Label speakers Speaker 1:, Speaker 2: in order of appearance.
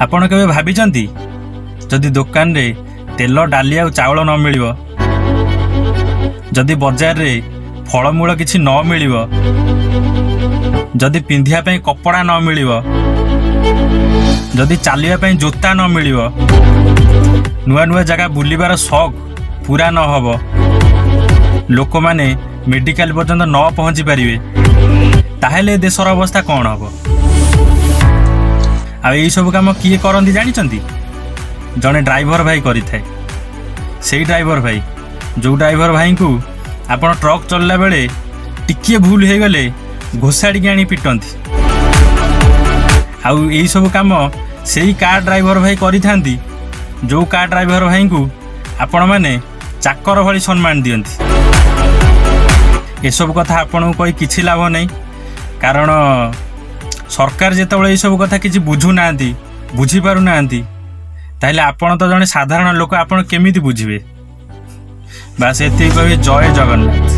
Speaker 1: ଆପଣ କେବେ ଭାବିଛନ୍ତି ଯଦି ଦୋକାନରେ ତେଲ ଡାଲି ଆଉ ଚାଉଳ ନ ମିଳିବ, ଯଦି ବଜାରରେ ଫଳମୂଳ କିଛି ନ ମିଳିବ, ଯଦି ପିନ୍ଧିବା ପାଇଁ କପଡ଼ା ନ ମିଳିବ, ଯଦି ଚାଲିବା ପାଇଁ ଜୋତା ନ ମିଳିବ, ନୂଆ ନୂଆ ଜାଗା ବୁଲିବାର ସଉକ ପୁରା ନ ହେବ, ଲୋକମାନେ ମେଡିକାଲ ପର୍ଯ୍ୟନ୍ତ ନ ପହଞ୍ଚି ପାରିବେ, ତାହେଲେ ଦେଶର ଅବସ୍ଥା କ'ଣ ହେବ? ଆଉ ଏଇସବୁ କାମ କିଏ କରନ୍ତି ଜାଣିଛନ୍ତି? ଜଣେ ଡ୍ରାଇଭର ଭାଇ କରିଥାଏ। ସେଇ ଡ୍ରାଇଭର ଭାଇ, ଯେଉଁ ଡ୍ରାଇଭର ଭାଇଙ୍କୁ ଆପଣ ଟ୍ରକ୍ ଚଳିଲା ବେଳେ ଟିକିଏ ଭୁଲ ହେଇଗଲେ ଘୋଷାଡ଼ିକି ଆଣି ପିଟନ୍ତି। ଆଉ ଏଇସବୁ କାମ ସେଇ କାର୍ ଡ୍ରାଇଭର ଭାଇ କରିଥାନ୍ତି, ଯେଉଁ କାର୍ ଡ୍ରାଇଭର ଭାଇଙ୍କୁ ଆପଣମାନେ ଚାକର ଭଳି ସମ୍ମାନ ଦିଅନ୍ତି। ଏସବୁ କଥା ଆପଣଙ୍କୁ କହି କିଛି ଲାଭ ନାହିଁ, କାରଣ ସରକାର ଯେତେବେଳେ ଏଇସବୁ କଥା କିଛି ବୁଝୁନାହାନ୍ତି, ବୁଝିପାରୁନାହାନ୍ତି, ତାହେଲେ ଆପଣ ତ ଜଣେ ସାଧାରଣ ଲୋକ, ଆପଣ କେମିତି ବୁଝିବେ? ବାସ୍ ଏତିକି କହିବି, ଜୟ ଜଗନ୍ନାଥ।